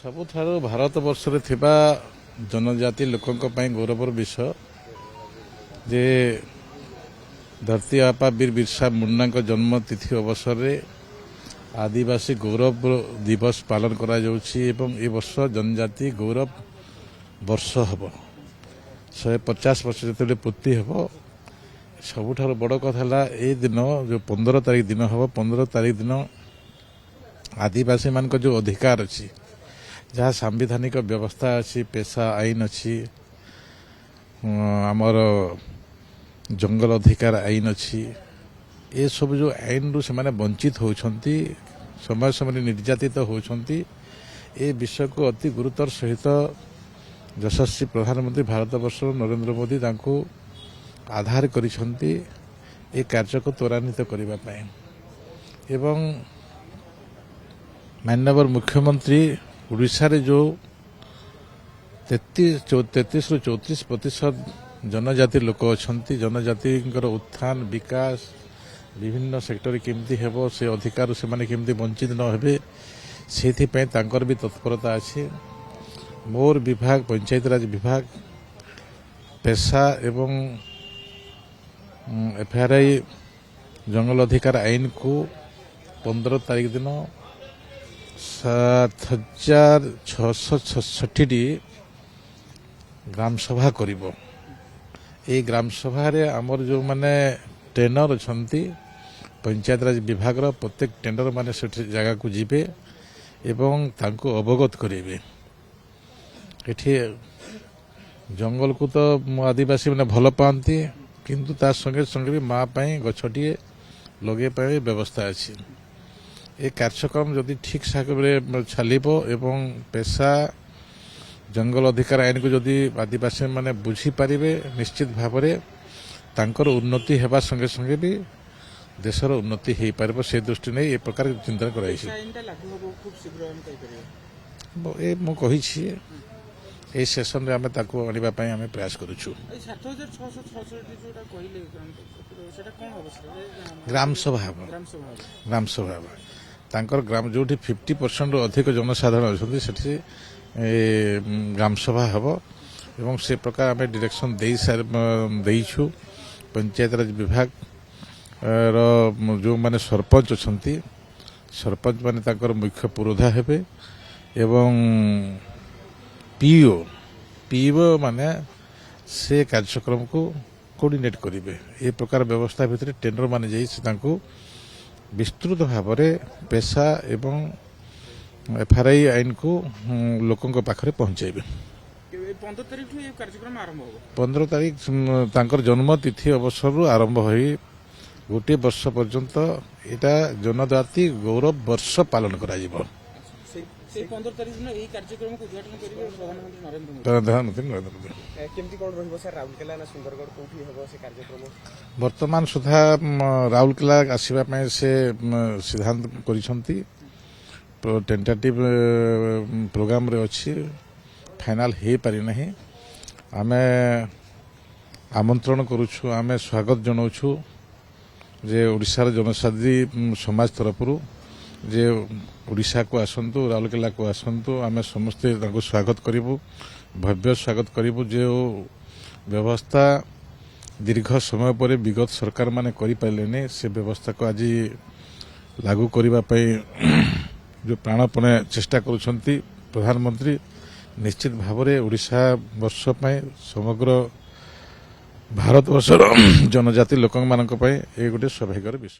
ସବୁଠାରୁ ଭାରତବର୍ଷରେ ଥିବା ଜନଜାତି ଲୋକଙ୍କ ପାଇଁ ଗୌରବର ବିଷୟ ଯେ ଧରତୀ ଆପା ବୀର ବିର୍ସା ମୁଣ୍ଡାଙ୍କ ଜନ୍ମ ତିଥି ଅବସରରେ ଆଦିବାସୀ ଗୌରବ ଦିବସ ପାଳନ କରାଯାଉଛି ଏବଂ ଏ ବର୍ଷ ଜନଜାତି ଗୌରବ ବର୍ଷ ହେବ 150 ବର୍ଷ ଯେତେବେଳେ ପୂର୍ତ୍ତି ହେବ। ସବୁଠାରୁ ବଡ଼ କଥା ହେଲା ଏ ଦିନ ଯେଉଁ 15 ତାରିଖ ଦିନ ହେବ 15 ତାରିଖ ଦିନ ଆଦିବାସୀମାନଙ୍କ ଯେଉଁ ଅଧିକାର ଅଛି, ଯାହା ସାମ୍ବିଧାନିକ ବ୍ୟବସ୍ଥା ଅଛି, ପେଶା ଆଇନ ଅଛି, ଆମର ଜଙ୍ଗଲ ଅଧିକାର ଆଇନ ଅଛି, ଏସବୁ ଯେଉଁ ଆଇନରୁ ସେମାନେ ବଞ୍ଚିତ ହେଉଛନ୍ତି, ସମୟ ସମୟରେ ନିର୍ଯାତିତ ହେଉଛନ୍ତି, ଏ ବିଷୟକୁ ଅତି ଗୁରୁତର ସହିତ ଯଶସ୍ୱୀ ପ୍ରଧାନମନ୍ତ୍ରୀ ଭାରତବର୍ଷର ନରେନ୍ଦ୍ର ମୋଦି ତାଙ୍କୁ ଆଧାର କରିଛନ୍ତି ଏ କାର୍ଯ୍ୟକୁ ତ୍ୱରାନ୍ୱିତ କରିବା ପାଇଁ। ଏବଂ ମାନ୍ୟବର ମୁଖ୍ୟମନ୍ତ୍ରୀ ଓଡ଼ିଶାରେ ଯେଉଁ 33ରୁ 34% ଜନଜାତି ଲୋକ ଅଛନ୍ତି, ଜନଜାତିଙ୍କର ଉତ୍ଥାନ ବିକାଶ ବିଭିନ୍ନ ସେକ୍ଟରରେ କେମିତି ହେବ, ସେ ଅଧିକାରରୁ ସେମାନେ କେମିତି ବଞ୍ଚିତ ନ ହେବେ, ସେଥିପାଇଁ ତାଙ୍କର ବି ତତ୍ପରତା ଅଛି। ମୋର ବିଭାଗ ପଞ୍ଚାୟତିରାଜ ବିଭାଗ ପେଶା ଏବଂ FRI ଜଙ୍ଗଲ ଅଧିକାର ଆଇନକୁ 15 ତାରିଖ ଦିନ 7666ଟି ଗ୍ରାମସଭା କରିବ। এই ଗ୍ରାମସଭାରେ ଆମର ଯେଉଁମାନେ ଟେଣ୍ଡର ଅଛନ୍ତି ପଞ୍ଚାୟତିରାଜ ବିଭାଗର ପ୍ରତ୍ୟେକ ଟେଣ୍ଡର ମାନେ ସେଠି ଜାଗାକୁ ଯିବେ ଏବଂ ତାଙ୍କୁ ଅବଗତ କରାଇବେ। ଏଠି ଜଙ୍ଗଲକୁ ତ ଆଦିବାସୀମାନେ ଭଲ ପାଆନ୍ତି, କିନ୍ତୁ ତା ସଙ୍ଗେ ସଙ୍ଗେ ବି ମା ପାଇଁ ଗଛଟିଏ ଲଗାଇବା ପାଇଁ ବ୍ୟବସ୍ଥା ଅଛି। ଏ କାର୍ଯ୍ୟକ୍ରମ ଯଦି ଠିକ୍ ଭାବରେ ଚାଲିବ ଏବଂ ପେଶା ଜଙ୍ଗଲ ଅଧିକାର ଆଇନକୁ ଯଦି ଆଦିବାସୀମାନେ ବୁଝିପାରିବେ, ନିଶ୍ଚିତ ଭାବରେ ତାଙ୍କର ଉନ୍ନତି ହେବା ସଙ୍ଗେ ସଙ୍ଗେ ବି ଦେଶର ଉନ୍ନତି ହୋଇପାରିବ। ସେ ଦୃଷ୍ଟି ନେଇ ଏ ପ୍ରକାର ଚିନ୍ତନ କରାଯାଇଛି। ମୁଁ କହିଛି এই সেশନରେ ଆମେ ତାକୁ ଆଣିବା ପାଇଁ ଆମେ ପ୍ରୟାସ କରୁଛୁ। ଗ୍ରାମସଭା ହେବ ତାଙ୍କର ଗ୍ରାମ ଯେଉଁଠି 50%ରୁ ଅଧିକ ଜନସାଧାରଣ ଅଛନ୍ତି ସେଠି ଗ୍ରାମସଭା ହେବ ଏବଂ ସେ ପ୍ରକାର ଆମେ ଡିରେକ୍ସନ ଦେଇଛୁ। ପଞ୍ଚାୟତିରାଜ ବିଭାଗର ଯେଉଁମାନେ ସରପଞ୍ଚ ଅଛନ୍ତି, ସରପଞ୍ଚ ମାନେ ତାଙ୍କର ମୁଖ୍ୟ ପୁରୋଧା ହେବେ ଏବଂ ପିଇଓ ମାନେ ସେ କାର୍ଯ୍ୟକ୍ରମକୁ କୋର୍ଡିନେଟ୍ କରିବେ। ଏ ପ୍ରକାର ବ୍ୟବସ୍ଥା ଭିତରେ ଟେଣ୍ଡର ମାନେ ଯାଇ ସେ ତାଙ୍କୁ ବିସ୍ତୃତ ଭାବରେ ପେଶା ଏବଂ FRI ଆଇନକୁ ଲୋକଙ୍କ ପାଖରେ ପହଞ୍ଚାଇବେ। 15 ତାରିଖ ତାଙ୍କର ଜନ୍ମ ତିଥି ଅବସରରୁ ଆରମ୍ଭ ହୋଇ ଗୋଟିଏ ବର୍ଷ ପର୍ଯ୍ୟନ୍ତ ଏଇଟା ଜନଜାତି ଗୌରବ ବର୍ଷ ପାଳନ କରାଯିବ। ବର୍ତ୍ତମାନ ସୁଦ୍ଧା ରାଉରକେଲା ଆସିବା ପାଇଁ ସେ ସିଦ୍ଧାନ୍ତ କରିଛନ୍ତି। ଟେଣ୍ଟାଟିଭ ପ୍ରୋଗ୍ରାମରେ ଅଛି, ଫାଇନାଲ ହେଇପାରି ନାହିଁ। ଆମେ ଆମନ୍ତ୍ରଣ କରୁଛୁ, ଆମେ ସ୍ୱାଗତ ଜଣାଉଛୁ ଯେ ଓଡ଼ିଶାର ଜନସାଧାରୀ ସମାଜ ତରଫରୁ ଯେ ଓଡ଼ିଶାକୁ ଆସନ୍ତୁ, ରାଉରକେଲାକୁ ଆସନ୍ତୁ, ଆମେ ସମସ୍ତେ ତାଙ୍କୁ ସ୍ୱାଗତ କରିବୁ, ଭବ୍ୟ ସ୍ୱାଗତ କରିବୁ। ଯେଉଁ ବ୍ୟବସ୍ଥା ଦୀର୍ଘ ସମୟ ପରେ ବିଗତ ସରକାରମାନେ କରିପାରିଲେନି, ସେ ବ୍ୟବସ୍ଥାକୁ ଆଜି ଲାଗୁ କରିବା ପାଇଁ ଯେଉଁ ପ୍ରାଣପଣେ ଚେଷ୍ଟା କରୁଛନ୍ତି ପ୍ରଧାନମନ୍ତ୍ରୀ, ନିଶ୍ଚିତ ଭାବରେ ଓଡ଼ିଶା ବର୍ଷ ପାଇଁ ସମଗ୍ର ଭାରତବର୍ଷର ଜନଜାତି ଲୋକମାନଙ୍କ ପାଇଁ ଏ ଗୋଟିଏ ସୌଭାଗ୍ୟର ବିଷୟ।